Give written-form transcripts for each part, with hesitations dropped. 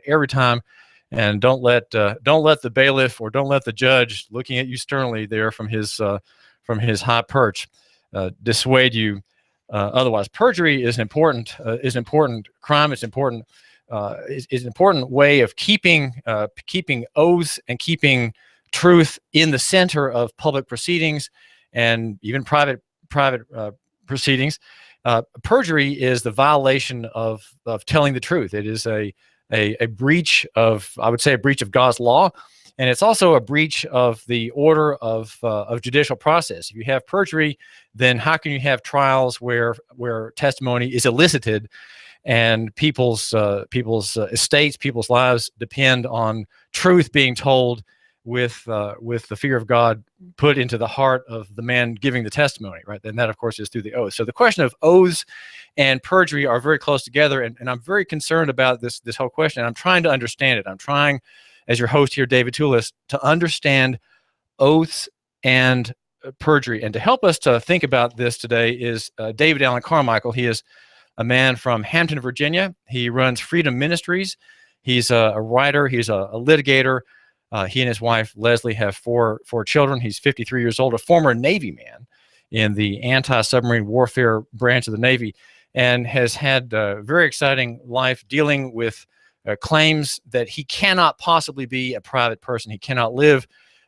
every time, and don't let the bailiff or don't let the judge looking at you sternly there from his high perch dissuade you otherwise. Perjury is an important crime. It's important. Is an important way of keeping oaths and keeping truth in the center of public proceedings and even private proceedings. Perjury is the violation of telling the truth. It is a breach of, I would say, a breach of God's law, and it's also a breach of the order of judicial process. If you have perjury, then how can you have trials where testimony is elicited and people's estates, people's lives depend on truth being told with the fear of God put into the heart of the man giving the testimony, right? And that, of course, is through the oath. So the question of oaths and perjury are very close together, and I'm very concerned about this whole question. I'm trying to understand it. I'm trying, as your host here, David Tulis, to understand oaths and perjury. And to help us to think about this today is David Alan Carmichael. He is a man from Hampton, Virginia. He runs Freedom Ministries. He's a writer. He's a litigator. He and his wife, Leslie, have four children. He's 53 years old, a former Navy man in the anti-submarine warfare branch of the Navy, and has had a very exciting life dealing with claims that he cannot possibly be a private person. He cannot live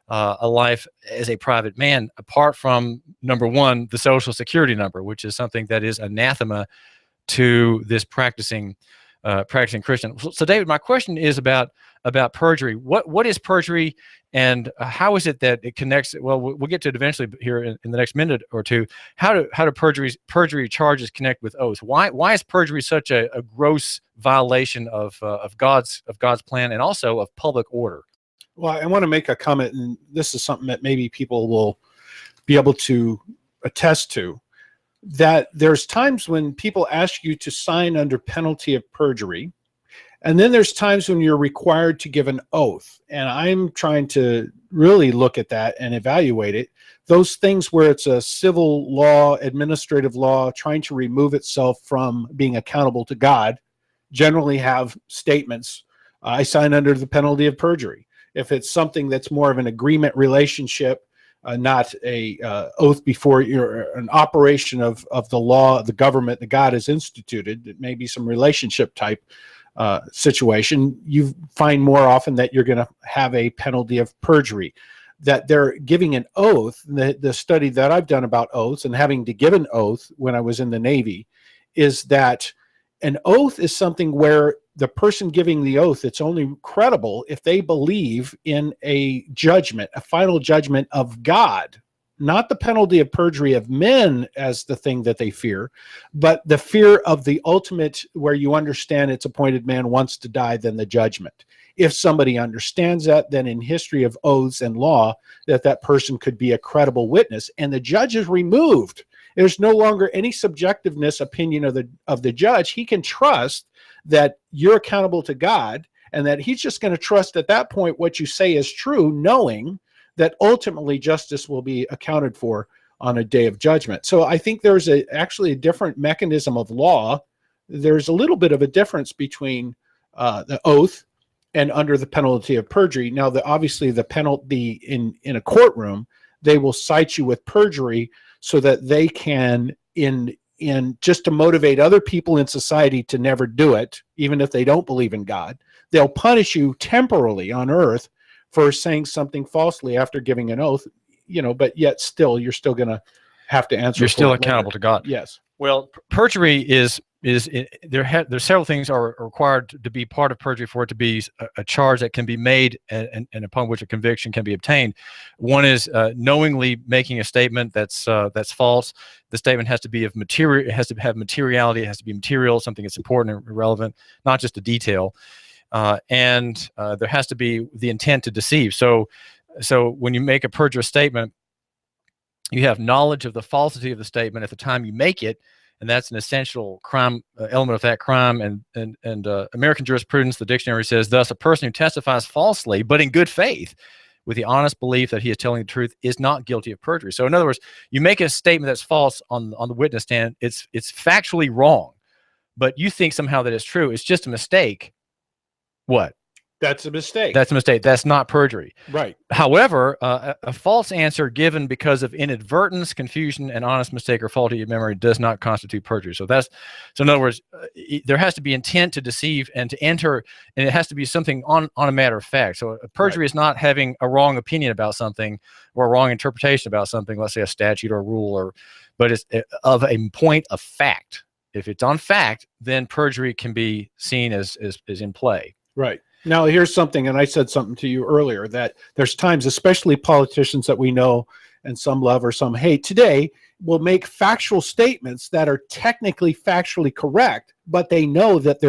a life as a private man apart from, number one, the Social Security number, which is something that is anathema to this practicing Christian. So, David, my question is about perjury. What is perjury, and how is it that it connects? Well, we'll get to it eventually here in the next minute or two. How do perjury charges connect with oaths? Why is perjury such a gross violation of God's plan and also of public order? Well, I want to make a comment, and this is something that maybe people will be able to attest to, that there's times when people ask you to sign under penalty of perjury, and then there's times when you're required to give an oath. And I'm trying to really look at that and evaluate it. Those things where it's a civil law, administrative law, trying to remove itself from being accountable to God, generally have statements, I sign under the penalty of perjury. If it's something that's more of an agreement relationship, not a oath before you're an operation of the law, the government that God has instituted, it may be some relationship type situation, you find more often that you're going to have a penalty of perjury. That they're giving an oath, the study that I've done about oaths and having to give an oath when I was in the Navy, is that an oath is something where the person giving the oath, it's only credible if they believe in a judgment, a final judgment of God, not the penalty of perjury of men as the thing that they fear, but the fear of the ultimate, where you understand it's appointed man once to die, then the judgment. If somebody understands that, then in history of oaths and law, that person could be a credible witness, and the judge is removed. There's no longer any subjectiveness opinion of the judge. He can trust that you're accountable to God, and that he's just going to trust at that point what you say is true, knowing that ultimately justice will be accounted for on a day of judgment. So I think there's actually a different mechanism of law. There's a little bit of a difference between the oath and under the penalty of perjury. Now, obviously the penalty in a courtroom, they will cite you with perjury so that they can, in just to motivate other people in society to never do it, even if they don't believe in God, they'll punish you temporarily on earth for saying something falsely after giving an oath, but yet still, you're still going to have to answer. You're still accountable to God. Yes. Well, perjury there's several things are required to be part of perjury for it to be a charge that can be made and upon which a conviction can be obtained. One is knowingly making a statement that's false. The statement has to be of material. It has to have materiality. It has to be material, something that's important and relevant, not just a detail. And there has to be the intent to deceive. So when you make a perjurous statement, you have knowledge of the falsity of the statement at the time you make it, and that's an essential crime element of that crime. And American jurisprudence, the dictionary says, thus, a person who testifies falsely but in good faith with the honest belief that he is telling the truth is not guilty of perjury. So in other words, you make a statement that's false on the witness stand, it's factually wrong, but you think somehow that it's true. It's just a mistake. What? That's a mistake. That's a mistake. That's not perjury. Right. However, a false answer given because of inadvertence, confusion, and honest mistake or faulty memory does not constitute perjury. So in other words, there has to be intent to deceive and to enter, and it has to be something on a matter of fact. So perjury is not having a wrong opinion about something or a wrong interpretation about something, let's say a statute or a rule, but it's of a point of fact. If it's on fact, then perjury can be seen as in play. Right. Now, here's something, and I said something to you earlier, that there's times, especially politicians that we know and some love or some hate today, will make factual statements that are technically factually correct, but they know that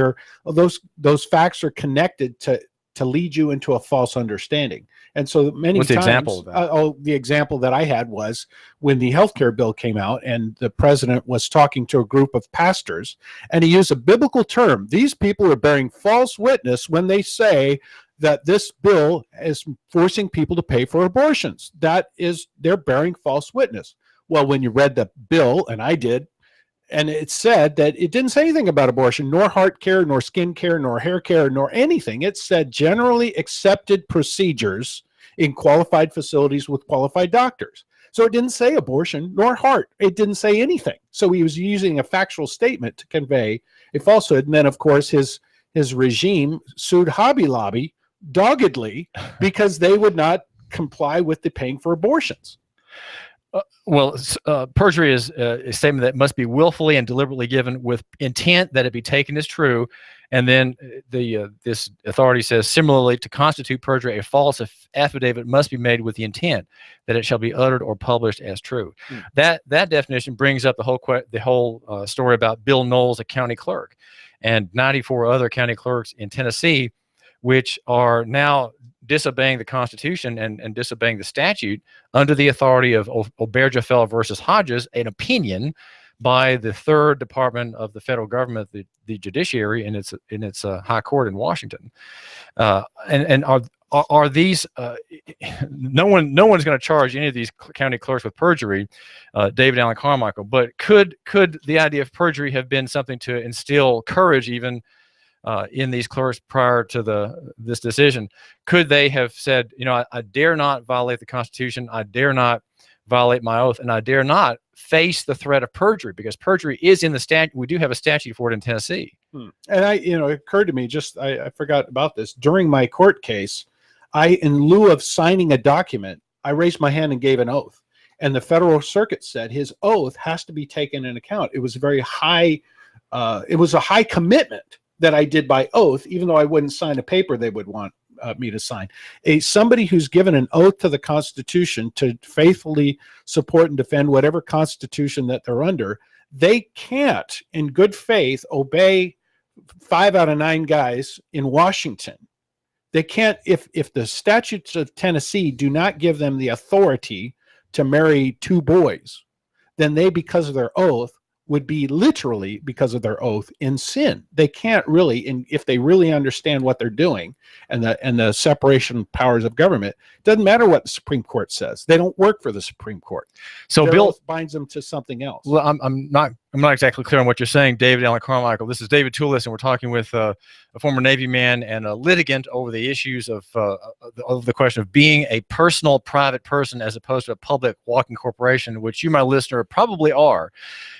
those facts are connected to lead you into a false understanding. And so many times, the example of that? The example that I had was when the healthcare bill came out and the president was talking to a group of pastors, and he used a biblical term. These people are bearing false witness when they say that this bill is forcing people to pay for abortions. They're bearing false witness. Well, when you read the bill, and I did, and it said that it didn't say anything about abortion, nor heart care, nor skin care, nor hair care, nor anything. It said generally accepted procedures in qualified facilities with qualified doctors. So it didn't say abortion nor heart. It didn't say anything. So he was using a factual statement to convey a falsehood. And then, of course, his regime sued Hobby Lobby doggedly because they would not comply with the paying for abortions. Perjury is a statement that must be willfully and deliberately given with intent that it be taken as true. And then this authority says, similarly, to constitute perjury, a false affidavit must be made with the intent that it shall be uttered or published as true. That definition brings up the whole story about Bill Knowles, a county clerk, and 94 other county clerks in Tennessee, which are now disobeying the Constitution and disobeying the statute under the authority of Obergefell versus Hodges, an opinion by the third department of the federal government, the judiciary, in its high court in Washington. And are these? No one's going to charge any of these county clerks with perjury, David Alan Carmichael. But could the idea of perjury have been something to instill courage even in these clerks prior to this decision? Could they have said, I dare not violate the Constitution, I dare not violate my oath, and I dare not face the threat of perjury, because perjury is in the statute. We do have a statute for it in Tennessee. And it occurred to me, I forgot about this. During my court case, in lieu of signing a document, I raised my hand and gave an oath. And the Federal Circuit said his oath has to be taken into account. It was very high. It was a high commitment that I did by oath, even though I wouldn't sign a paper they would want me to sign. Somebody who's given an oath to the Constitution to faithfully support and defend whatever Constitution that they're under, they can't, in good faith, obey 5 out of 9 guys in Washington. They can't, if the statutes of Tennessee do not give them the authority to marry 2 boys, then they, because of their oath, would be literally, because of their oath, in sin. They can't really, if they really understand what they're doing and the separation of powers of government, doesn't matter what the Supreme Court says. They don't work for the Supreme Court. So their oath binds them to something else. Well, I'm not exactly clear on what you're saying, David Alan Carmichael. This is David Tulis, and we're talking with a former Navy man and a litigant over the issues of the question of being a personal, private person as opposed to a public walking corporation, which you, my listener, probably are.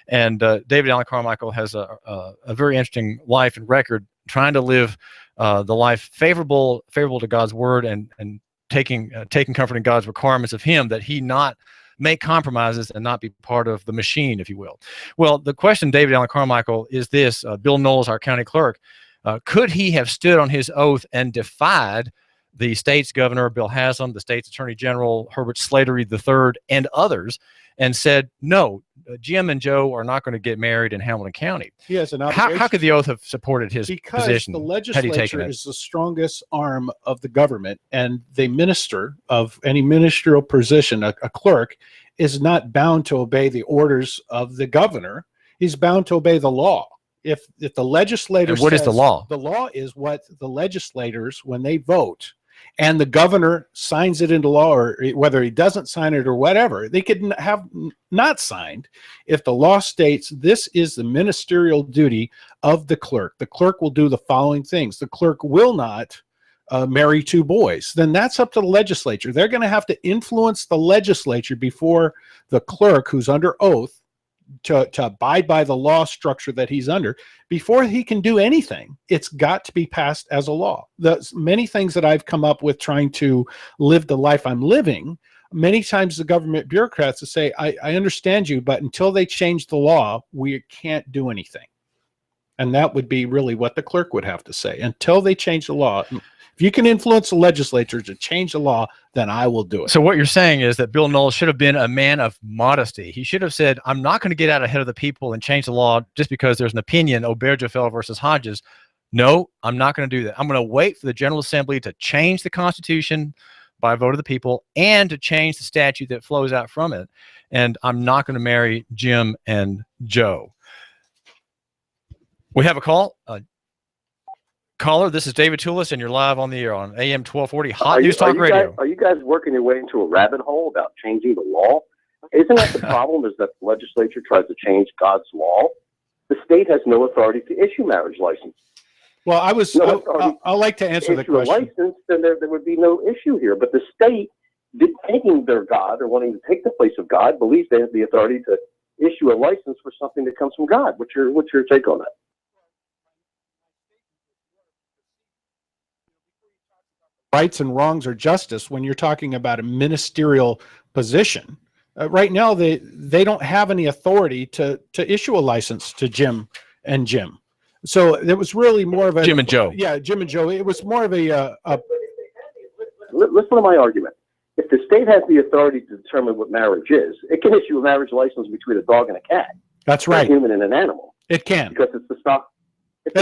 And David Alan Carmichael has a very interesting life and record, trying to live the life favorable to God's word and taking comfort in God's requirements of him, that he not make compromises and not be part of the machine, if you will. Well, the question, David Alan Carmichael, is this. Bill Knowles, our county clerk, could he have stood on his oath and defied the state's governor, Bill Haslam, the state's attorney general, Herbert Slattery III, and others, and said, no, Jim and Joe are not going to get married in Hamilton County? He has an obligation. How could the oath have supported his position? Because the legislature is the strongest arm of the government, and the minister of any ministerial position, a clerk, is not bound to obey the orders of the governor. He's bound to obey the law. If the legislator and what is the law? The law is what the legislators, when they vote, and the governor signs it into law, or whether he doesn't sign it or whatever, they could have not signed if the law states this is the ministerial duty of the clerk. The clerk will do the following things. The clerk will not marry two boys. Then that's up to the legislature. They're going to have to influence the legislature before the clerk, who's under oath, to abide by the law structure that he's under. Before he can do anything, it's got to be passed as a law. The many things that I've come up with trying to live the life I'm living, many times the government bureaucrats will say, I understand you, but until they change the law, we can't do anything. And that would be really what the clerk would have to say. Until they change the law, if you can influence the legislature to change the law, then I will do it. So what you're saying is that Bill Knowles should have been a man of modesty. He should have said, I'm not going to get out ahead of the people and change the law just because there's an opinion, Obergefell versus Hodges. No, I'm not going to do that. I'm going to wait for the General Assembly to change the Constitution by a vote of the people and to change the statute that flows out from it. And I'm not going to marry Jim and Joe. We have a call. Caller, this is David Tulis, and you're live on the air on AM 1240 Hot News Talk Radio. Are you guys working your way into a rabbit hole about changing the law? Isn't that the problem, is that the legislature tries to change God's law? The state has no authority to issue marriage license. Well, I'd like to answer the question. If you license, then there would be no issue here. But the state, thinking they're God or wanting to take the place of God, believes they have the authority to issue a license for something that comes from God. What's your take on that? Rights and wrongs or justice when you're talking about a ministerial position. Right now, they don't have any authority to issue a license to Jim and Jim. So it was really more of a Jim and Joe. Yeah, Jim and Joe. It was more of a Listen to my argument. If the state has the authority to determine what marriage is, it can issue a marriage license between a dog and a cat. That's right. A human and an animal. It can. Because it's the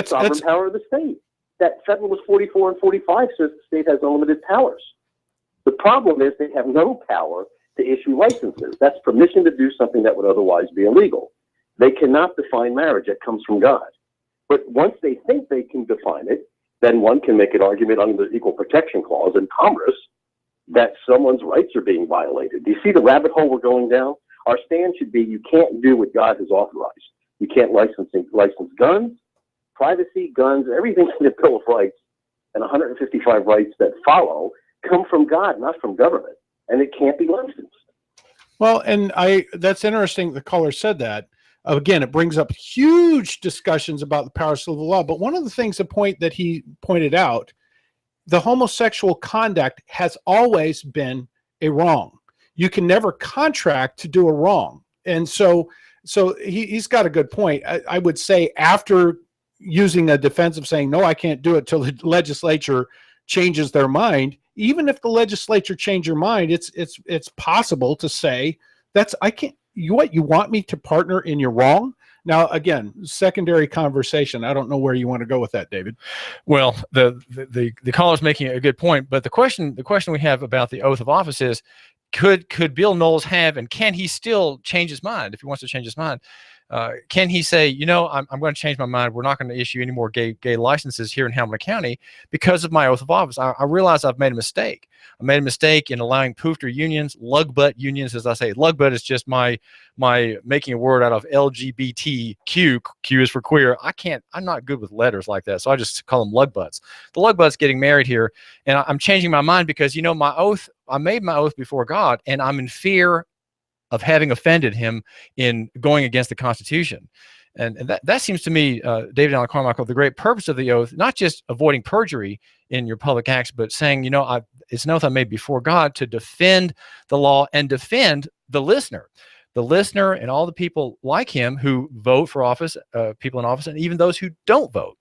sovereign power of the state. That Federalist 44 and 45 says the state has unlimited powers. The problem is they have no power to issue licenses. That's permission to do something that would otherwise be illegal. They cannot define marriage. It comes from God. But once they think they can define it, then one can make an argument under the Equal Protection Clause in Congress that someone's rights are being violated. Do you see the rabbit hole we're going down? Our stand should be you can't do what God has authorized. You can't license guns, privacy, guns, everything in the Bill of Rights and 155 rights that follow come from God, not from government, and it can't be licensed. Well, and that's interesting the caller said that. Again, it brings up huge discussions about the power of civil law, but one of the things that he pointed out, the homosexual conduct has always been a wrong. You can never contract to do a wrong. And so he's got a good point. I would say after using a defense of saying, no, I can't do it till the legislature changes their mind. Even if the legislature change your mind, it's possible to say you want me to partner in your wrong? Now, again, secondary conversation. I don't know where you want to go with that, David. Well, the caller's making a good point, but the question we have about the oath of office is, could Bill Knowles have, and can he still change his mind if he wants to change his mind? Can he say, I'm going to change my mind. We're not going to issue any more gay licenses here in Hamilton County because of my oath of office. I realize I've made a mistake. I made a mistake in allowing poofter unions, lug butt unions, as I say. Lug butt is just my making a word out of LGBTQ. Q is for queer. I'm not good with letters like that, so I just call them lug butts. The lug butts getting married here, and I'm changing my mind because my oath. I made my oath before God, and I'm in fear of having offended him in going against the Constitution. And that seems to me, David Alan Carmichael, the great purpose of the oath, not just avoiding perjury in your public acts, but saying, it's an oath I made before God to defend the law and defend the listener and all the people like him who vote for office, people in office, and even those who don't vote.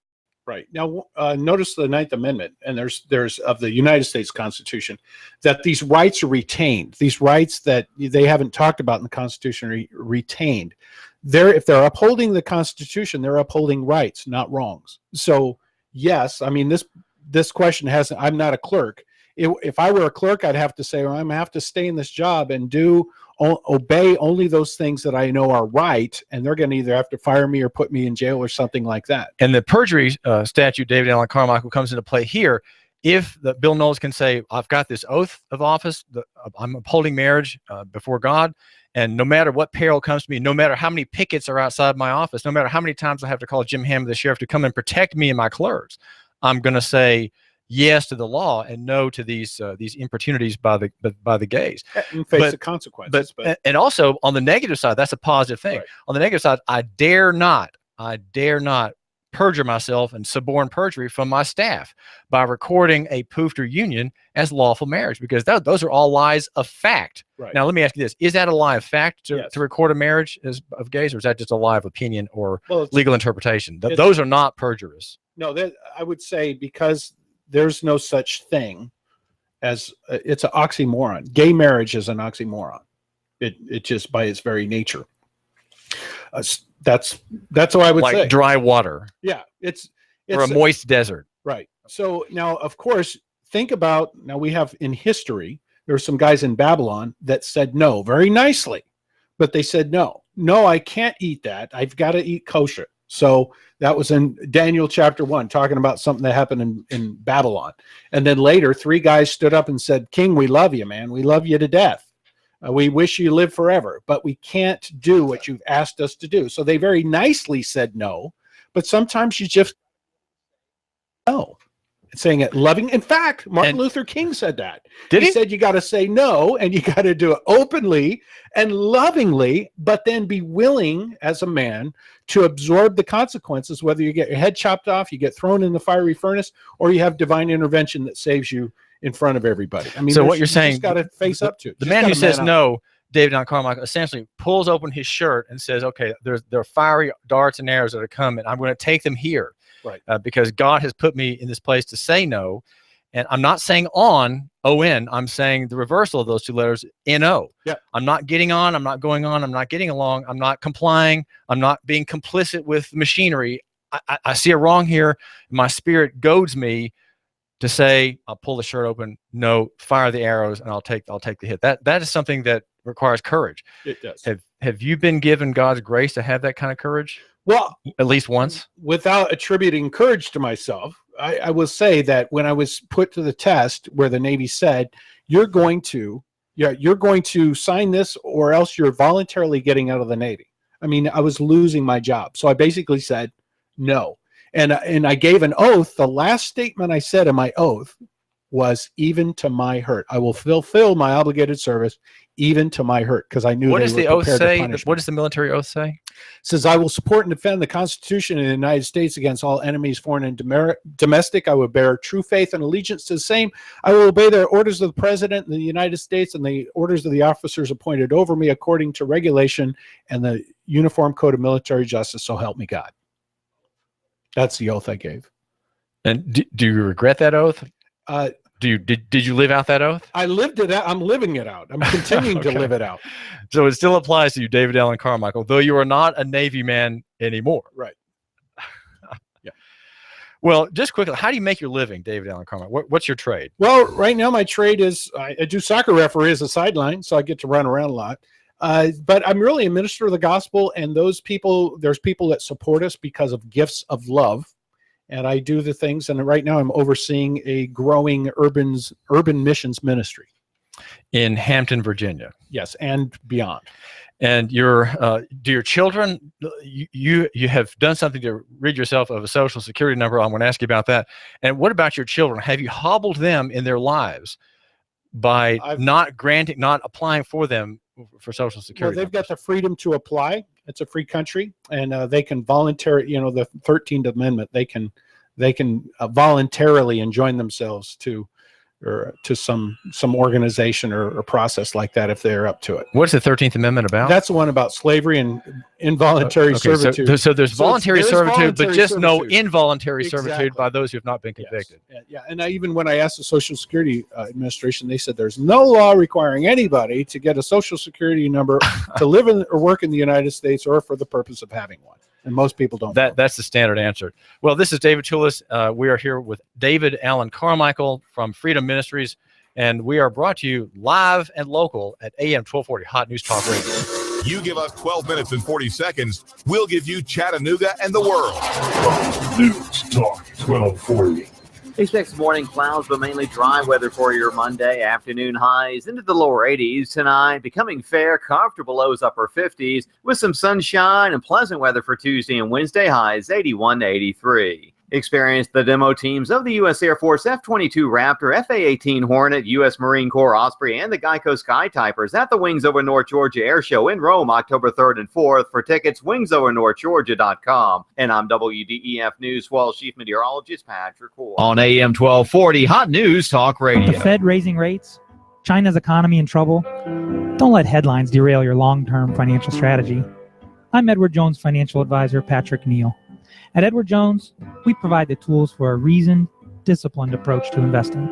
Right. Now, notice the 9th Amendment, and there's of the United States Constitution, that these rights are retained. These rights that they haven't talked about in the Constitution are retained. If they're upholding the Constitution, they're upholding rights, not wrongs. So, yes, I mean, this question I'm not a clerk. If I were a clerk, I'd have to say, well, I'm going to have to stay in this job and obey only those things that I know are right, and they're going to either have to fire me or put me in jail or something like that. And the perjury statute, David Alan Carmichael, comes into play here if the Bill Knowles can say, I've got this oath of office, I'm upholding marriage before God, and no matter what peril comes to me, no matter how many pickets are outside my office, no matter how many times I have to call Jim Hammond, the sheriff, to come and protect me and my clerks, I'm going to say yes to the law and no to these importunities by the gays. And face the consequences. And also on the negative side, that's a positive thing. Right. On the negative side, I dare not perjure myself and suborn perjury from my staff by recording a poofter union as lawful marriage, because those are all lies of fact. Right. Now, let me ask you this. Is that a lie of fact to record a marriage of gays, or is that just a lie of opinion or legal interpretation? Those are not perjurous. No, I would say, because there's no such thing as it's an oxymoron. Gay marriage is an oxymoron. It just, by its very nature. That's what I would say. Like dry water. Yeah, it's or a moist desert. Right. So now, of course, think about, now we have in history, there were some guys in Babylon that said no very nicely, but they said no, I can't eat that. I've got to eat kosher. So that was in Daniel chapter 1, talking about something that happened in Babylon. And then later, 3 guys stood up and said, King, we love you, man. We love you to death. We wish you live forever, but we can't do what you've asked us to do. So they very nicely said no, but sometimes you just no. Saying it loving. In fact, Martin Luther King said that. He said you got to say no, and you got to do it openly and lovingly, but then be willing as a man to absorb the consequences, whether you get your head chopped off, you get thrown in the fiery furnace, or you have divine intervention that saves you in front of everybody. I mean, so what you're saying, got to face up to it. The man who says no, David Allen Carmichael, essentially pulls open his shirt and says, okay, there are fiery darts and arrows that are coming. I'm going to take them here. Right. Because God has put me in this place to say no. And I'm not saying O-N, I'm saying the reversal of those 2 letters, N-O. Yeah. I'm not getting on, I'm not going on, I'm not getting along, I'm not complying, I'm not being complicit with machinery. I see a wrong here. My spirit goads me to say, I'll pull the shirt open, no, fire the arrows, and I'll take the hit. That is something that requires courage. It does. Have you been given God's grace to have that kind of courage? Well, at least once. Without attributing courage to myself, I will say that when I was put to the test, where the Navy said, you're going to sign this, or else you're voluntarily getting out of the Navy. I mean, I was losing my job. So I basically said no. And I gave an oath. The last statement I said in my oath was, even to my hurt. I will fulfill my obligated service, even to my hurt, because I knew what does the oath say? What does the military oath say? It says, I will support and defend the Constitution of the United States against all enemies, foreign and domestic. I will bear true faith and allegiance to the same. I will obey the orders of the President of the United States and the orders of the officers appointed over me according to regulation and the Uniform Code of Military Justice. So help me God. That's the oath I gave. And do you regret that oath? Did you live out that oath? I lived it out. I'm living it out. I'm continuing to live it out. So it still applies to you, David Allen Carmichael, though you are not a Navy man anymore. Right. Yeah. Well, just quickly, how do you make your living, David Allen Carmichael? What's your trade? Well, right now my trade is I do soccer referee as a sideline, so I get to run around a lot. But I'm really a minister of the gospel, and there's people that support us because of gifts of love. And I do the things, and right now I'm overseeing a growing urban missions ministry in Hampton, Virginia. Yes, and beyond. And do your children, you have done something to rid yourself of a Social Security number. I'm going to ask you about that. And what about your children? Have you hobbled them in their lives by not applying for them for Social Security? Well, they've got the freedom to apply. It's a free country, and they can voluntarily, the 13th Amendment, they can voluntarily enjoin themselves to some organization or process like that if they're up to it. What's the 13th Amendment about? That's the one about slavery and involuntary servitude. So there's voluntary servitude, but just no involuntary servitude by those who have not been convicted. Yes. Yeah, and even when I asked the Social Security Administration, they said there's no law requiring anybody to get a Social Security number to live in or work in the United States or for the purpose of having one. And most people don't know. That's the standard answer. Well, this is David Tulis. We are here with David Allen Carmichael from Freedom Ministries, and we are brought to you live and local at AM 1240 Hot News Talk Radio. You give us 12 minutes and 40 seconds, we'll give you Chattanooga and the world. Fox News Talk 1240. Expect morning clouds, but mainly dry weather for your Monday. Afternoon highs into the lower 80s tonight, becoming fair, comfortable lows upper 50s, with some sunshine and pleasant weather for Tuesday and Wednesday, highs 81 to 83. Experience the demo teams of the U.S. Air Force F-22 Raptor, F-A-18 Hornet, U.S. Marine Corps Osprey, and the Geico Sky Typers at the Wings Over North Georgia Air Show in Rome, October 3rd and 4th. For tickets, wingsovernorthgeorgia.com. And I'm WDEF News 12 Chief Meteorologist Patrick Hoare. On AM 1240, Hot News Talk Radio. The Fed raising rates, China's economy in trouble. Don't let headlines derail your long-term financial strategy. I'm Edward Jones Financial Advisor Patrick Neal. At Edward Jones, we provide the tools for a reasoned, disciplined approach to investing.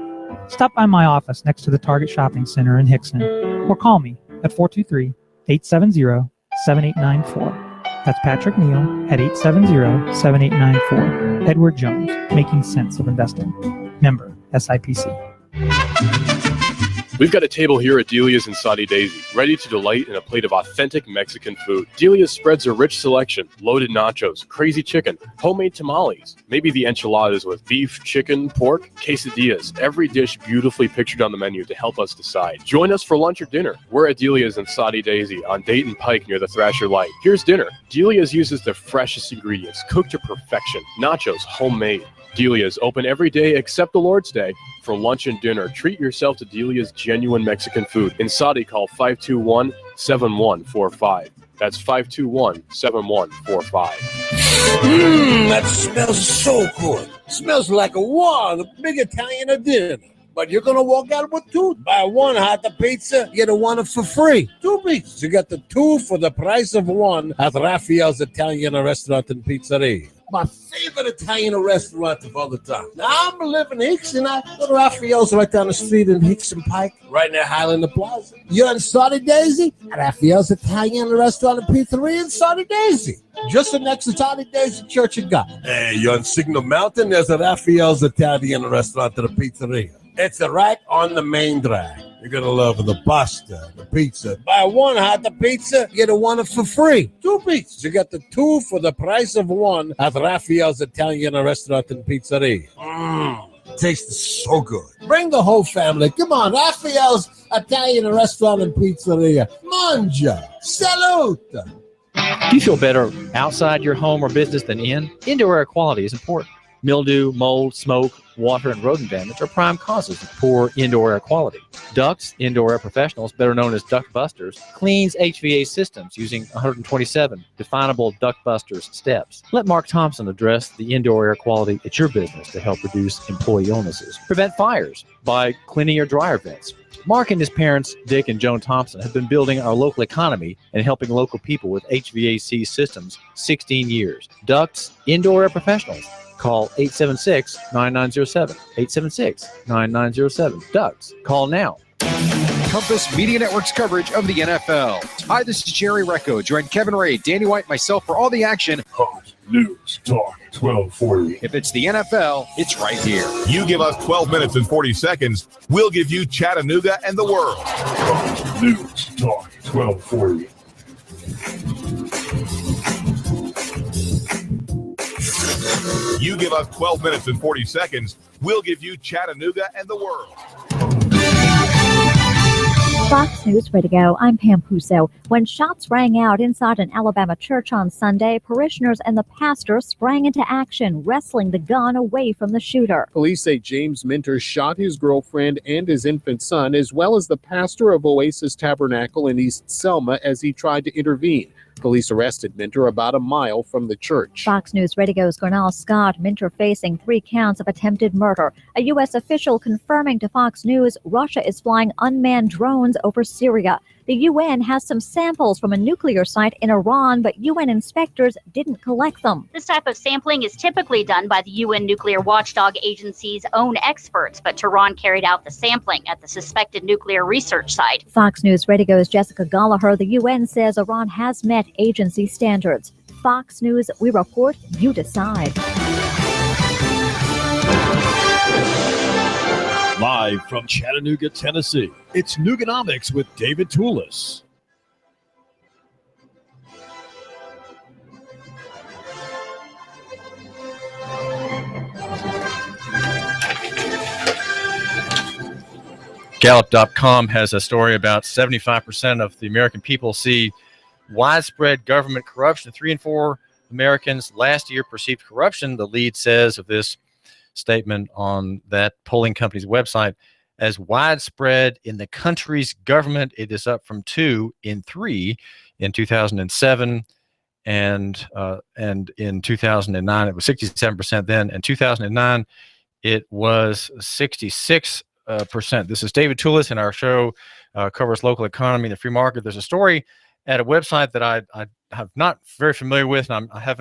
Stop by my office next to the Target Shopping Center in Hickson, or call me at 423-870-7894. That's Patrick Neal at 870-7894. Edward Jones, making sense of investing. Member SIPC. We've got a table here at Delia's in Saudi Daisy, ready to delight in a plate of authentic Mexican food. Delia's spreads a rich selection: loaded nachos, crazy chicken, homemade tamales, maybe the enchiladas with beef, chicken, pork, quesadillas. Every dish beautifully pictured on the menu to help us decide. Join us for lunch or dinner. We're at Delia's in Saudi Daisy on Dayton Pike near the Thrasher Light. Here's dinner. Delia's uses the freshest ingredients, cooked to perfection. Nachos, homemade. Delia's open every day except the Lord's Day. For lunch and dinner, treat yourself to Delia's genuine Mexican food. In Saudi, call 521-7145. That's 521-7145. That smells so good. Smells like a big Italian dinner. But you're going to walk out with two. Buy one hot pizza, get a one for free. 2 pizzas. You got the 2 for the price of 1 at Raphael's Italian Restaurant and Pizzeria. My favorite Italian restaurant of all the time. Now, I'm living in Hickson. I go to Raphael's right down the street in Hickson Pike, right near Highland Plaza. You're in Saudi Daisy? At Raphael's Italian Restaurant and Pizzeria in Saudi Daisy. Just next to Saudi Daisy Church of God. Hey, you're on Signal Mountain. There's a Raphael's Italian Restaurant and a Pizzeria. It's right on the main drag. You're going to love the pasta, the pizza. Buy one hot pizza, get a one for free. 2 pizzas. You got the 2 for the price of 1 at Raphael's Italian Restaurant and Pizzeria. Tastes so good. Bring the whole family. Come on, Raphael's Italian Restaurant and Pizzeria. Mangia. Salute. Do you feel better outside your home or business than in? Indoor air quality is important. Mildew, mold, smoke, water, and rodent damage are prime causes of poor indoor air quality. Ducts, Indoor Air Professionals, better known as Duct Busters, cleans HVAC systems using 127 definable Duct Busters steps. Let Mark Thompson address the indoor air quality at your business to help reduce employee illnesses. Prevent fires by cleaning your dryer vents. Mark and his parents, Dick and Joan Thompson, have been building our local economy and helping local people with HVAC systems 16 years. Ducts, Indoor Air Professionals. Call 876-9907. 876-9907. Ducks. Call now. Compass Media Network's coverage of the NFL. Hi, this is Jerry Recco. Join Kevin Ray, Danny White, myself for all the action. Hot News Talk 1240. If it's the NFL, it's right here. You give us 12 minutes and 40 seconds, we'll give you Chattanooga and the world. Hot News Talk 1240. You give us 12 minutes and 40 seconds, we'll give you Chattanooga and the world. Fox News Radio, I'm Pam Puso. When shots rang out inside an Alabama church on Sunday, parishioners and the pastor sprang into action, wrestling the gun away from the shooter. Police say James Minter shot his girlfriend and his infant son, as well as the pastor of Oasis Tabernacle in East Selma, as he tried to intervene. Police arrested Minter about a mile from the church. Fox News Radio's Cornell Scott. Minter facing 3 counts of attempted murder. A U.S. official confirming to Fox News Russia is flying unmanned drones over Syria. The UN has some samples from a nuclear site in Iran, but UN inspectors didn't collect them. This type of sampling is typically done by the UN nuclear watchdog agency's own experts, but Tehran carried out the sampling at the suspected nuclear research site. Fox News Radio's Jessica Gallagher. The UN says Iran has met agency standards. Fox News, we report, you decide. Live from Chattanooga, Tennessee, it's Nooganomics with David Tulis. Gallup.com has a story about 75% of the American people see widespread government corruption. 3 in 4 Americans last year perceived corruption, the lead says of this statement on that polling company's website, as widespread in the country's government. It is up from 2 in 3 in 2007. And in 2009, it was 67% then. In 2009, it was 66%. This is David Tulis, and our show covers local economy and the free market. There's a story at a website that I have not very familiar with, and I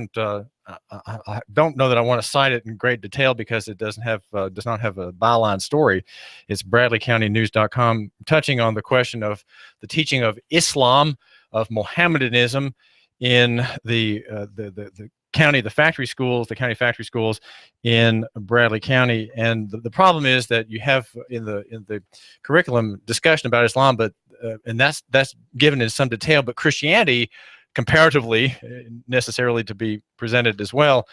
don't know that I want to cite it in great detail because it does not have a byline story. It's BradleyCountyNews.com, touching on the question of the teaching of Islam, of Mohammedanism in the county factory schools in Bradley County. And the problem is that you have in the curriculum discussion about Islam, but and that's given in some detail, but Christianity, comparatively, necessarily to be presented as well,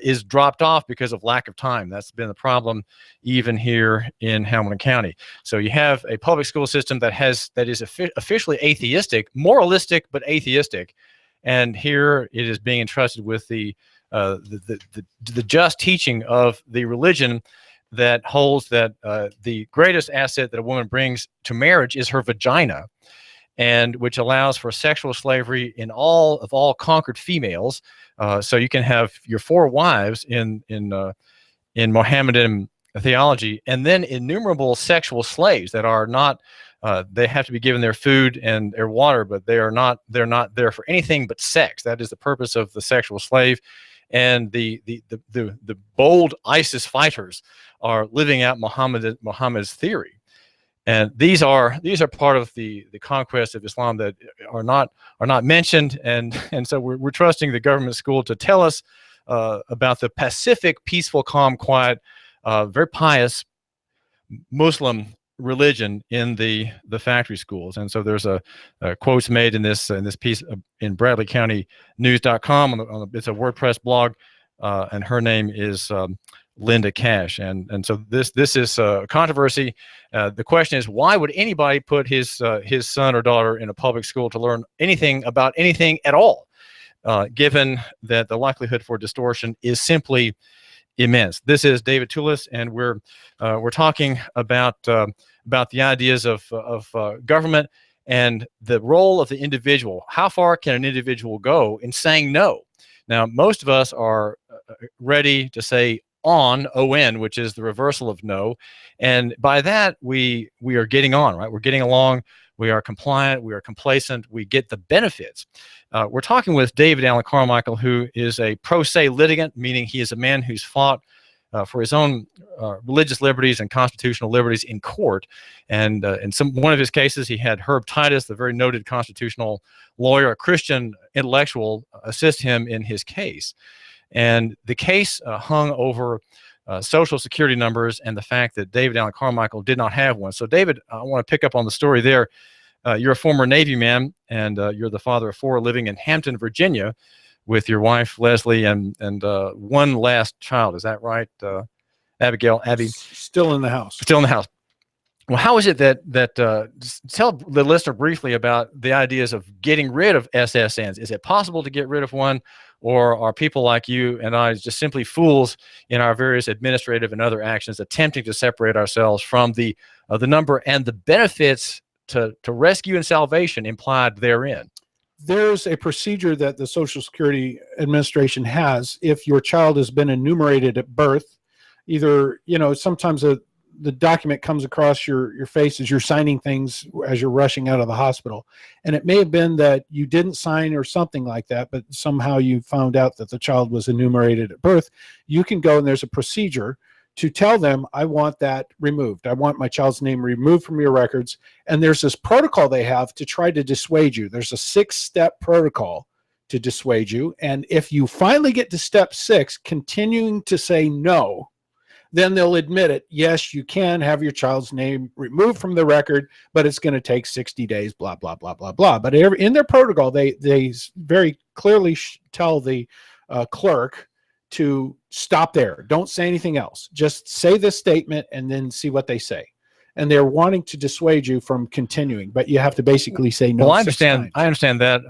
is dropped off because of lack of time. That's been the problem even here in Hamilton County. So you have a public school system that is officially atheistic, moralistic, but atheistic. And here it is being entrusted with the just teaching of the religion that holds that the greatest asset that a woman brings to marriage is her vagina, and which allows for sexual slavery in all conquered females. So you can have your 4 wives in Mohammedan theology, and then innumerable sexual slaves that are not. They have to be given their food and their water, but they're not there for anything but sex. That is the purpose of the sexual slave. And the bold ISIS fighters are living out Muhammad's theory. And these are part of the conquest of Islam that are not mentioned. And so we're trusting the government school to tell us about the pacific, peaceful, calm, quiet, very pious Muslim religion in the factory schools. And so there's a quotes made in this piece in BradleyCountyNews.com. It's a WordPress blog, and her name is Linda Cash. And so this is a controversy. The question is, why would anybody put his son or daughter in a public school to learn anything about anything at all, given that the likelihood for distortion is simply immense? This is David Tulis, and we're talking about the ideas of government and the role of the individual. How far can an individual go in saying no? Now, most of us are ready to say on, which is the reversal of no, and by that we are getting on, right? We're getting along. We are compliant. We are complacent. We get the benefits. We're talking with David Alan Carmichael, who is a pro se litigant, meaning he is a man who's fought for his own religious liberties and constitutional liberties in court. And in one of his cases, he had Herb Titus, the very noted constitutional lawyer, a Christian intellectual, assist him in his case. And the case hung over Social Security numbers and the fact that David Alan Carmichael did not have one. So, David, I want to pick up on the story there. You're a former Navy man, and you're the father of 4 living in Hampton, Virginia, with your wife, Leslie, and one last child. Is that right, Abby? Still in the house. Still in the house. Well, how is it that tell the listener briefly about the ideas of getting rid of SSNs? Is it possible to get rid of one, or are people like you and I just simply fools in our various administrative and other actions attempting to separate ourselves from the number and the benefits to rescue and salvation implied therein? There's a procedure that the Social Security Administration has if your child has been enumerated at birth. Either, sometimes the document comes across your face as you're signing things as you're rushing out of the hospital. And it may have been that you didn't sign or something like that, but somehow you found out that the child was enumerated at birth. You can go, and there's a procedure to tell them, I want that removed. I want my child's name removed from your records. And there's this protocol they have to try to dissuade you. There's a 6-step protocol to dissuade you. And if you finally get to step 6, continuing to say no, then they'll admit it. Yes, you can have your child's name removed from the record, but it's going to take 60 days, blah, blah, blah, blah, blah. But in their protocol, they very clearly tell the clerk to stop there. Don't say anything else. Just say this statement and then see what they say. and they're wanting to dissuade you from continuing, but you have to basically say no. Well, I understand that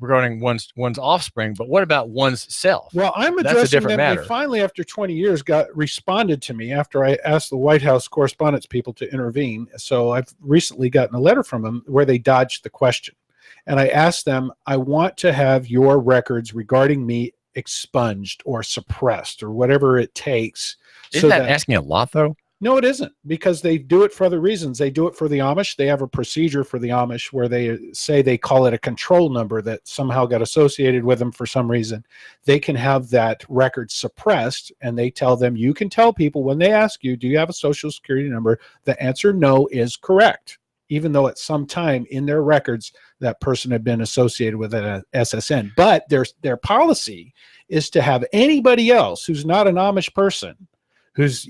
regarding one's offspring, but what about one's self? Well, I'm That's a addressing different them. matter. They finally, after 20 years, responded to me after I asked the White House correspondence people to intervene. So I've recently gotten a letter from them where they dodged the question. And I asked them, I want to have your records regarding me expunged or suppressed or whatever it takes. Isn't that asking a lot, though? No, it isn't, because they do it for other reasons. They do it for the Amish. They have a procedure for the Amish where they say they call it a control number that somehow got associated with them for some reason. They can have that record suppressed, and they tell them, you can tell people when they ask you, do you have a Social Security number? The answer no is correct, even though at some time in their records that person had been associated with an SSN. But their policy is to have anybody else who's not an Amish person, who's,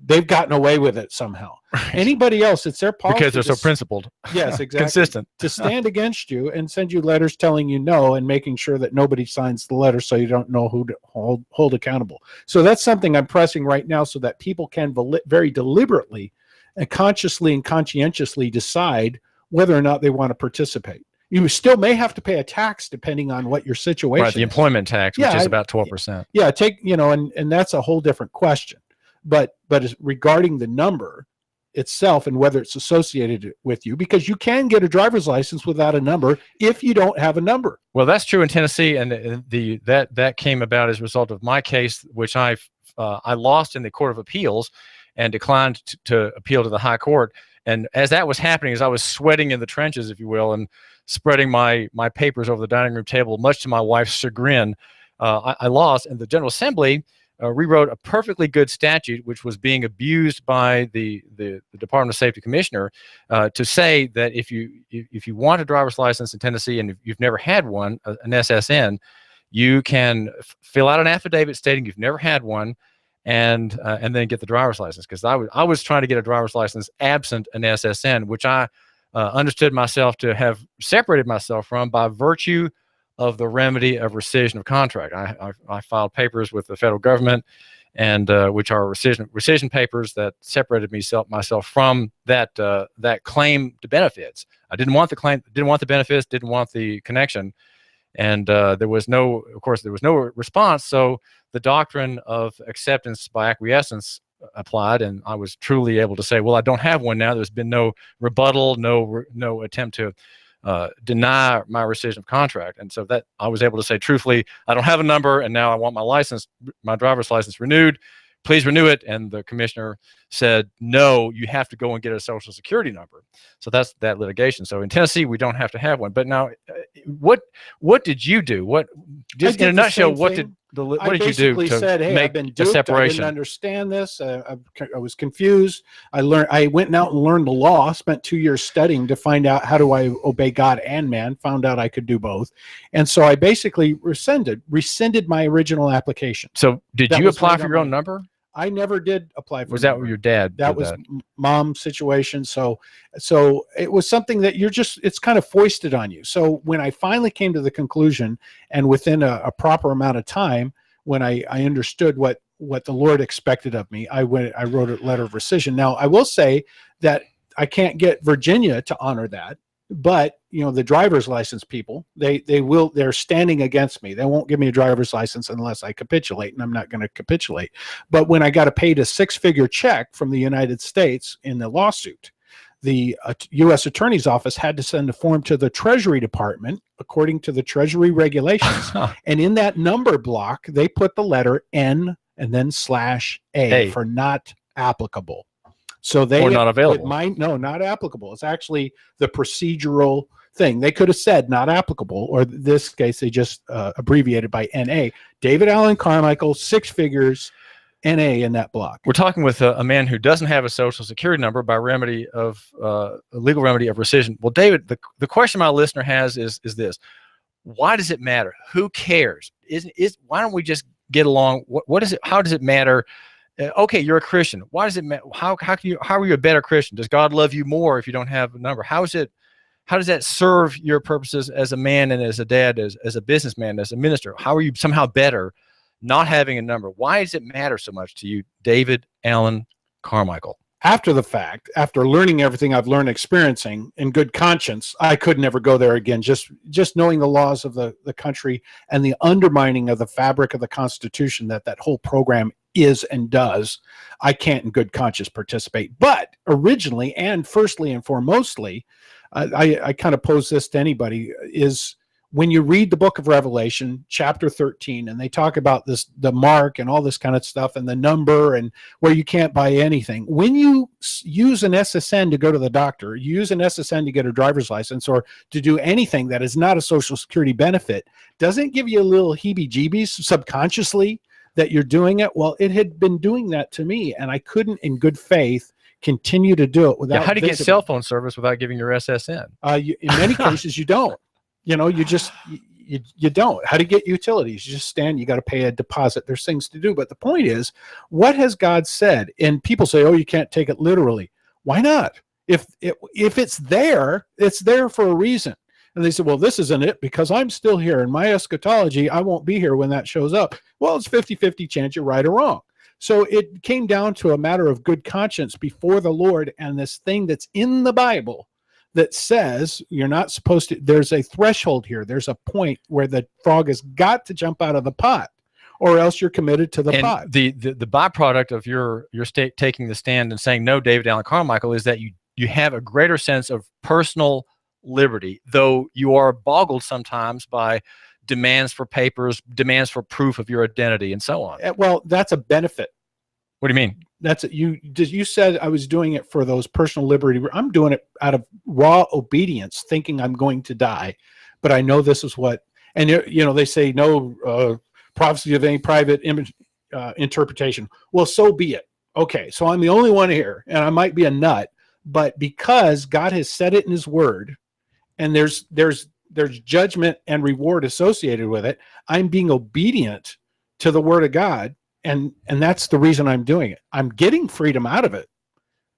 they've gotten away with it somehow. Right. Anybody else, it's their policy. Because they're so principled. Yes, exactly. Consistent. To stand against you and send you letters telling you no and making sure that nobody signs the letter so you don't know who to hold accountable. So that's something I'm pressing right now so that people can very deliberately and consciously and conscientiously decide whether or not they want to participate. You still may have to pay a tax depending on what your situation is. Right, the employment tax, which is about 12%. Yeah, and that's a whole different question. But regarding the number itself and whether it's associated with you, because you can get a driver's license without a number if you don't have a number. Well, that's true in Tennessee, and that came about as a result of my case, which I lost in the Court of Appeals and declined to appeal to the High Court. And as that was happening, as I was sweating in the trenches, if you will, and spreading my papers over the dining room table, much to my wife's chagrin, I lost, and the General Assembly rewrote a perfectly good statute, which was being abused by the Department of Safety Commissioner, to say that if you want a driver's license in Tennessee and if you've never had one, an SSN, you can fill out an affidavit stating you've never had one, and then get the driver's license. Because I was trying to get a driver's license absent an SSN, which I understood myself to have separated myself from by virtue of the remedy of rescission of contract. I filed papers with the federal government, and which are rescission papers that separated myself from that claim to benefits. I didn't want the claim, didn't want the benefits, didn't want the connection, and there was no response. So the doctrine of acceptance by acquiescence applied, and I was truly able to say, well, I don't have one now. There's been no rebuttal, no attempt to deny my rescission of contract. And so that I was able to say truthfully, I don't have a number, and now I want my driver's license renewed. Please renew it. And the commissioner said, no, you have to go and get a Social Security number. So that's that litigation. So in Tennessee, we don't have to have one. But now, what did you do? Just in a nutshell, what did you do to make a separation? I didn't understand this. I was confused. I went out and learned the law, spent 2 years studying to find out how do I obey God and man, found out I could do both. And so I basically rescinded my original application. So did you apply for your own number? I never did apply for. Was that what your dad? That was mom's situation. So it was something that it's kind of foisted on you. So when I finally came to the conclusion, and within a proper amount of time, when I understood what the Lord expected of me, I wrote a letter of rescission. Now I will say that I can't get Virginia to honor that. But the driver's license people, they're standing against me. They won't give me a driver's license unless I capitulate, and I'm not going to capitulate. But when I got paid a 6-figure check from the United States in the lawsuit, the U.S. Attorney's Office had to send a form to the Treasury Department according to the Treasury regulations. And in that number block, they put the letter N and then /A for not applicable. So or not available. No, not applicable. It's actually the procedural thing. They could have said not applicable, or in this case, they just abbreviated by NA. David Alan Carmichael, 6 figures, NA in that block. We're talking with a man who doesn't have a Social Security number by remedy of a legal remedy of rescission. Well, David, the question my listener has is this: why does it matter? Who cares? Why don't we just get along? What is it? How does it matter? Okay, you're a Christian. Why does it matter? How are you a better Christian? Does God love you more if you don't have a number? How does that serve your purposes as a man and as a dad, as a businessman, as a minister? How are you somehow better not having a number? Why does it matter so much to you, David Alan Carmichael? after the fact, after learning everything I've learned experiencing in good conscience, I could never go there again. Just knowing the laws of the country and the undermining of the fabric of the Constitution that whole program is and does, I can't in good conscience participate. But originally and firstly and foremostly, I kind of pose this to anybody, is when you read the book of Revelation, chapter 13, and they talk about the mark and all this kind of stuff and the number and where you can't buy anything. When you use an SSN to go to the doctor, you use an SSN to get a driver's license or to do anything that is not a Social Security benefit, doesn't give you a little heebie-jeebies subconsciously that you're doing it? Well, it had been doing that to me, and I couldn't in good faith continue to do it without. How do you get cell phone service without giving your SSN? In many cases, you don't. You know, you don't. How to get utilities? You just stand. You got to pay a deposit. There's things to do. But the point is, what has God said? And people say, "Oh, you can't take it literally." Why not? If it's there for a reason. And they said, "Well, this isn't it because I'm still here in my eschatology. I won't be here when that shows up." Well, it's 50-50 chance you're right or wrong. So it came down to a matter of good conscience before the Lord, and this thing that's in the Bible that says you're not supposed to, there's a threshold here. There's a point where the frog has got to jump out of the pot, or else you're committed to the pot. The byproduct of your state taking the stand and saying no, David Alan Carmichael, is that you have a greater sense of personal liberty, though you are boggled sometimes by demands for papers, demands for proof of your identity, and so on. Well, that's a benefit. What do you mean? You said I was doing it for those personal liberty. I'm doing it out of raw obedience, thinking I'm going to die, but I know this is what. And they say no prophecy of any private interpretation. Well, so be it. Okay, so I'm the only one here, and I might be a nut, but because God has said it in His Word, and there's judgment and reward associated with it, I'm being obedient to the Word of God. And that's the reason I'm doing it. I'm getting freedom out of it,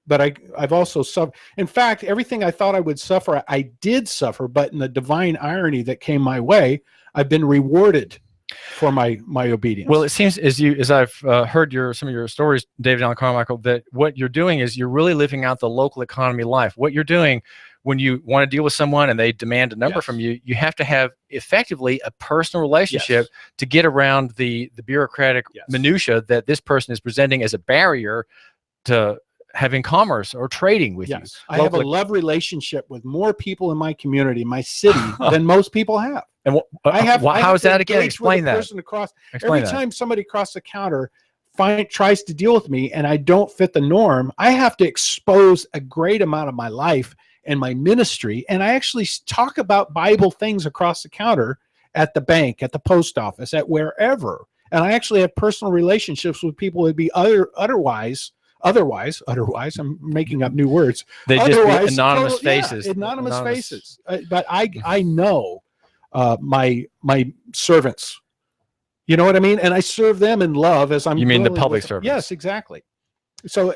but I've also suffered. In fact, everything I thought I would suffer, I did suffer, but in the divine irony that came my way, I've been rewarded for my obedience. Well, it seems as I've heard some of your stories, David Alan Carmichael, that what you're doing is you're really living out the local economy life. What you're doing when you want to deal with someone and they demand a number from you, you have to have effectively a personal relationship to get around the bureaucratic minutia that this person is presenting as a barrier to having commerce or trading with you. I have a love relationship with more people in my community, my city, than most people have. And how is that again? Explain that. Every time somebody across the counter tries to deal with me and I don't fit the norm, I have to expose a great amount of my life and my ministry, and I actually talk about Bible things across the counter at the bank, at the post office, at wherever. And I actually have personal relationships with people who'd be otherwise, I'm making up new words. They just be anonymous faces. Anonymous faces. But I know my servants. You know what I mean? And I serve them in love as I'm. You mean the public servants? Yes, exactly. So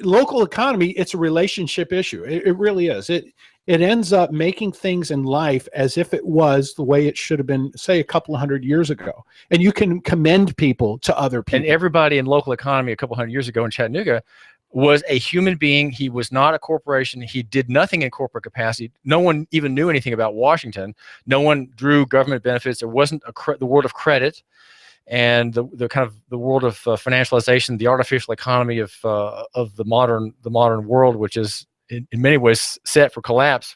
local economy, it's a relationship issue. It really is. It ends up making things in life as if it was the way it should have been, say, a couple of 100 years ago. And you can commend people to other people. And everybody in local economy a couple 100 years ago in Chattanooga was a human being. He was not a corporation. He did nothing in corporate capacity. No one even knew anything about Washington. No one drew government benefits. There wasn't the world of credit. And the kind of the world of financialization, the artificial economy of the modern world, which is in many ways set for collapse.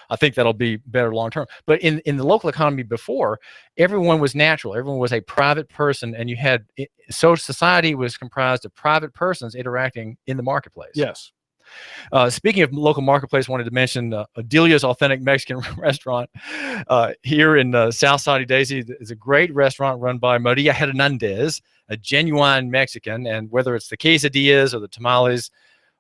I think that'll be better long term. But in the local economy before, everyone was natural. Everyone was a private person, and society was comprised of private persons interacting in the marketplace. Yes. Speaking of local marketplace, wanted to mention Delia's Authentic Mexican Restaurant here in South Saudi Daisy. It's a great restaurant run by Maria Hernandez, a genuine Mexican. And whether it's the quesadillas or the tamales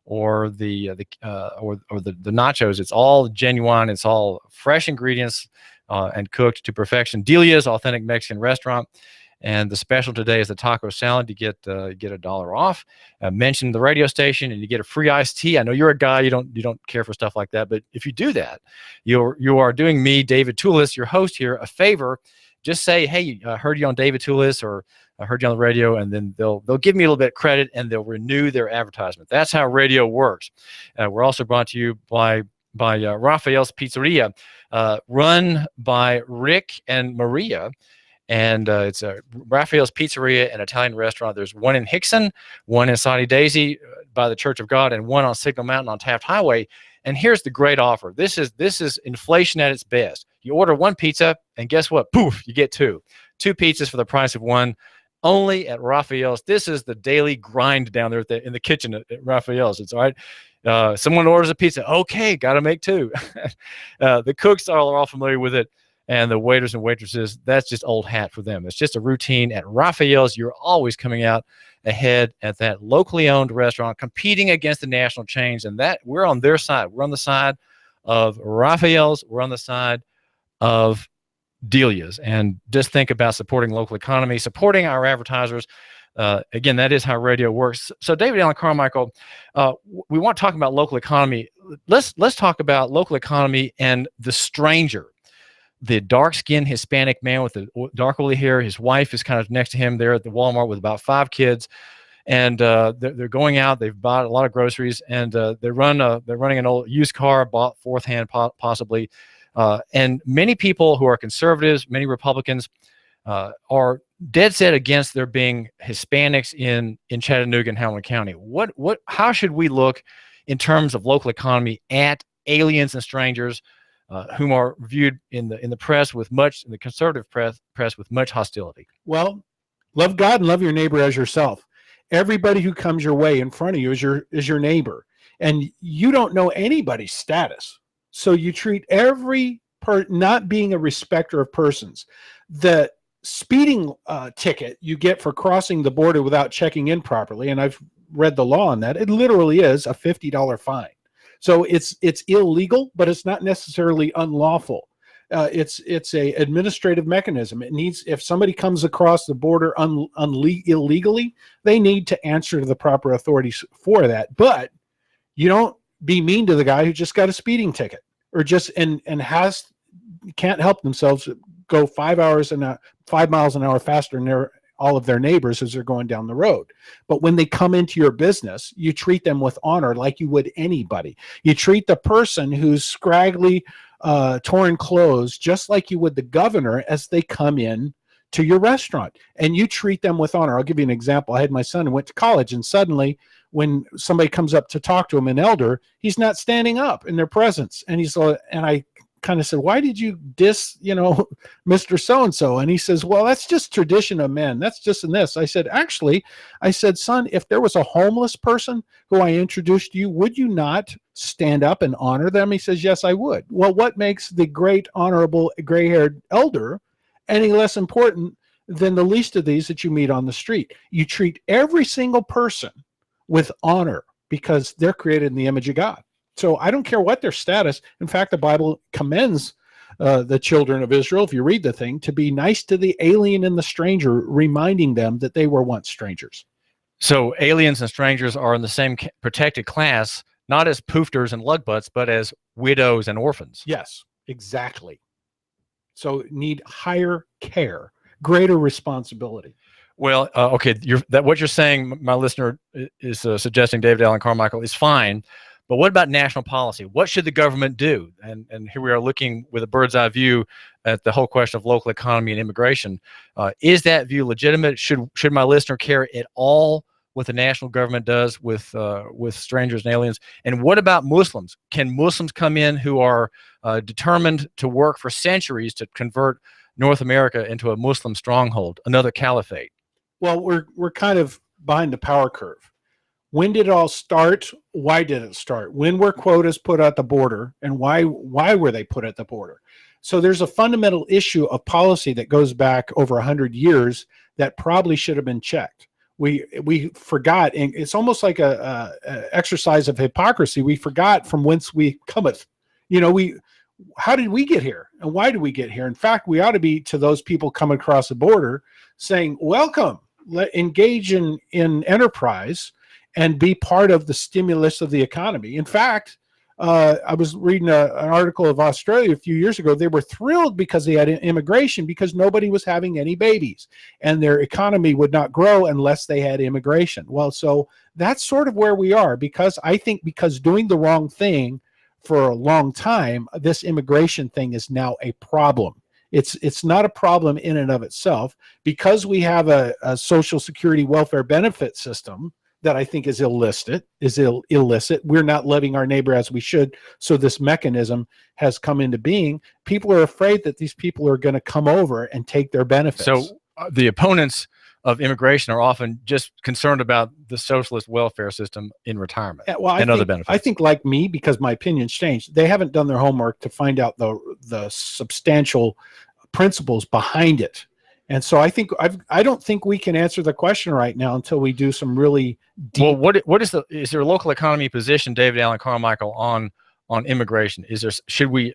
or the nachos, it's all genuine. It's all fresh ingredients and cooked to perfection. Delia's Authentic Mexican Restaurant. And the special today is the taco salad. You get $1 off. Mention the radio station, and you get a free iced tea. I know you're a guy, you don't care for stuff like that, but if you do that, you are doing me, David Tulis, your host here, a favor, Just say, hey, I heard you on David Tulis, or I heard you on the radio, and then they'll give me a little bit of credit, and they'll renew their advertisement. That's how radio works. We're also brought to you by Raphael's Pizzeria, run by Rick and Maria. And it's a Raphael's Pizzeria, an Italian restaurant. There's one in Hickson, one in Saudi Daisy by the Church of God, and one on Signal Mountain on Taft Highway. And here's the great offer. This is inflation at its best. You order one pizza, and guess what? Poof, you get two pizzas for the price of one, only at Raphael's. This is the daily grind down there in the kitchen at Raphael's. It's all right. Someone orders a pizza. Okay, got to make two. The cooks are all familiar with it. And the waiters and waitresses, that's just old hat for them. It's just a routine. At Raphael's, you're always coming out ahead at that locally owned restaurant, competing against the national chains. And that we're on their side. We're on the side of Raphael's. We're on the side of Delia's. And just think about supporting local economy, supporting our advertisers. Again, that is how radio works. So, David Alan Carmichael, we want to talk about local economy. Let's talk about local economy and the stranger. The dark-skinned Hispanic man with the dark woolly hair. His wife is kind of next to him there at the Walmart with about 5 kids, and they're going out. They've bought a lot of groceries, and they're running an old used car, bought fourth hand possibly. And many people who are conservatives, many Republicans, are dead set against there being Hispanics in Chattanooga and Hamilton County. How should we look in terms of local economy at aliens and strangers? Whom are viewed in the press with much, in the conservative press with much hostility? Well, love God and love your neighbor as yourself. Everybody who comes your way in front of you is your neighbor, and you don't know anybody's status. So you treat not being a respecter of persons. The speeding ticket you get for crossing the border without checking in properly, and I've read the law on that, it literally is a $50 fine. So it's illegal, but it's not necessarily unlawful. It's a administrative mechanism. It needs, if somebody comes across the border illegally, they need to answer to the proper authorities for that. But you don't be mean to the guy who just got a speeding ticket, or just can't help themselves go 5 miles an hour faster than all of their neighbors as they're going down the road. But when they come into your business, you treat them with honor like you would anybody. You treat the person who's scraggly, torn clothes just like you would the governor as they come in to your restaurant, and you treat them with honor. I'll give you an example. I had my son who went to college, and suddenly when somebody comes up to talk to him, an elder, he's not standing up in their presence. And I kind of said, why did you diss, Mr. So-and-so? And he says, well, that's just tradition of men. That's just in this. I said, son, if there was a homeless person who I introduced to you, would you not stand up and honor them? He says, yes, I would. Well, what makes the great honorable gray-haired elder any less important than the least of these that you meet on the street? You treat every single person with honor because they're created in the image of God. So I don't care what their status. In fact, the Bible commends the children of Israel, if you read the thing, to be nice to the alien and the stranger, reminding them that they were once strangers. So aliens and strangers are in the same protected class, not as poofters and lug butts, but as widows and orphans. Yes, exactly. So need higher care, greater responsibility. Well, okay, what you're saying, my listener is suggesting, David Alan Carmichael, is fine. But what about national policy? What should the government do? And here we are looking with a bird's eye view at the whole question of local economy and immigration. Is that view legitimate? Should my listener care at all what the national government does with strangers and aliens? And what about Muslims? Can Muslims come in who are determined to work for centuries to convert North America into a Muslim stronghold, another caliphate? Well, we're kind of behind the power curve. When did it all start? Why did it start? When were quotas put at the border, and why were they put at the border? So there's a fundamental issue of policy that goes back over 100 years that probably should have been checked. We forgot, and it's almost like a exercise of hypocrisy. We forgot from whence we cometh. How did we get here, and why did we get here? In fact, we ought to be to those people coming across the border saying, welcome, engage in enterprise and be part of the stimulus of the economy. In fact, I was reading an article of Australia a few years ago. They were thrilled because they had immigration because nobody was having any babies, and their economy would not grow unless they had immigration. Well, so that's sort of where we are, because I think because doing the wrong thing for a long time, this immigration thing is now a problem. It's not a problem in and of itself, because we have a Social Security welfare benefit system that I think is illicit. We're not loving our neighbor as we should. So this mechanism has come into being. People are afraid that these people are going to come over and take their benefits. So the opponents of immigration are often just concerned about the socialist welfare system in retirement and other benefits. I think, like me, because my opinion's changed, they haven't done their homework to find out the substantial principles behind it. And so I don't think we can answer the question right now until we do some really deep. Well, is there a local economy position, David Alan Carmichael, on immigration? Should we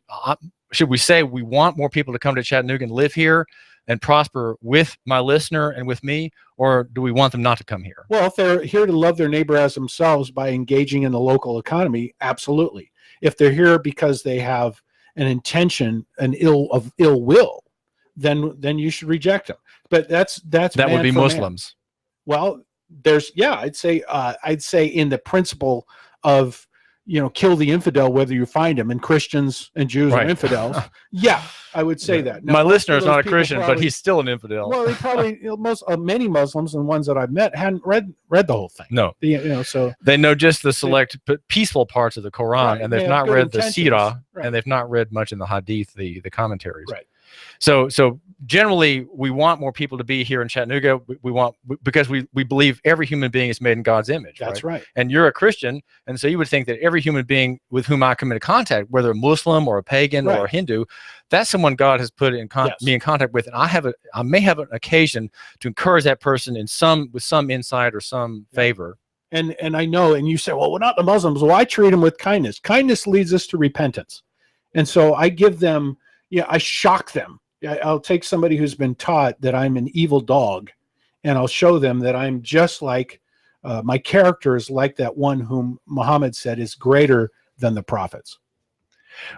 say we want more people to come to Chattanooga and live here and prosper with my listener and with me, or do we want them not to come here? Well, if they're here to love their neighbor as themselves by engaging in the local economy, absolutely. If they're here because they have an intention, an ill will, then you should reject them. But that would be Muslims. Well, I'd say in the principle of, kill the infidel whether you find him, and Christians and Jews are infidels. Yeah, I would say that. Now, my listener is not a Christian, but he's still an infidel. Well, they probably many Muslims and ones that I've met hadn't read the whole thing. No, so they know just the select peaceful parts of the Quran, and they've not read the Sirah, and they've not read much in the Hadith, the commentaries. Right. So generally, we want more people to be here in Chattanooga. Because we believe every human being is made in God's image. That's right. And you're a Christian, and so you would think that every human being with whom I come into contact, whether a Muslim or a pagan or a Hindu, that's someone God has put in me in contact with, and I may have an occasion to encourage that person with some insight or some favor. And I know, and you say, well, we're not the Muslims. Well, I treat them with kindness. Kindness leads us to repentance, and so I give them. I shock them. I'll take somebody who's been taught that I'm an evil dog, and I'll show them that I'm just like, my character is like that one whom Muhammad said is greater than the prophets.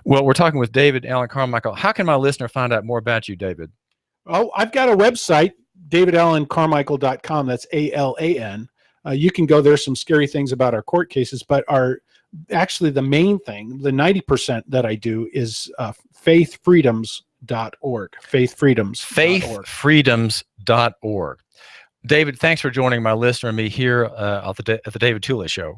Well, we're talking with David Alan Carmichael. How can my listener find out more about you, David? Oh, I've got a website, davidalancarmichael.com. That's ALAN. You can go there. Some scary things about our court cases, but actually the main thing, the 90% that I do is faithfreedoms.org. Faithfreedoms.org. David, thanks for joining my listener and me here at the David Tulis Show.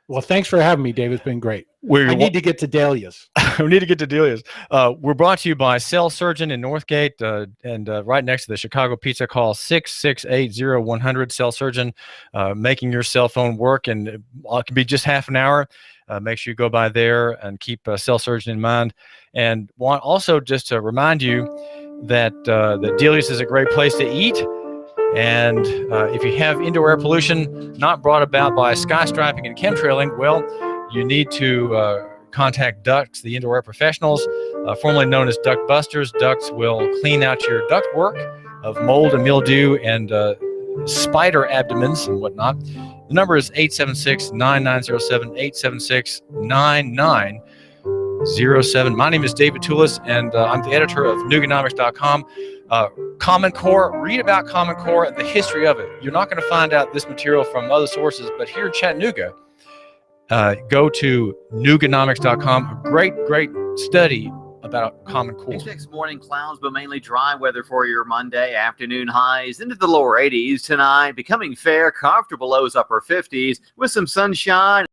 Well, thanks for having me, David. It's been great. I need to get to Dahlia's. We need to get to Dahlia's. We're brought to you by Cell Surgeon in Northgate, and right next to the Chicago Pizza. Call 668-0100. Cell Surgeon, making your cell phone work, and it can be just half an hour. Make sure you go by there and keep Cell Surgeon in mind. And want also just to remind you that Dahlia's is a great place to eat. And if you have indoor air pollution not brought about by skystriping and chemtrailing, well, you need to contact Ducts, the indoor air professionals, formerly known as Duct Busters. Ducts will clean out your duct work of mold and mildew and spider abdomens and whatnot. The number is 876-9907, 876-9907. My name is David Tulis, and I'm the editor of Nooganomics.com. Common Core, read about Common Core and the history of it. You're not going to find out this material from other sources, but here in Chattanooga, go to Nooganomics.com. A great study about Common Core. Next morning, clouds, but mainly dry weather for your Monday. Afternoon highs into the lower 80s tonight, becoming fair, comfortable lows upper 50s with some sunshine.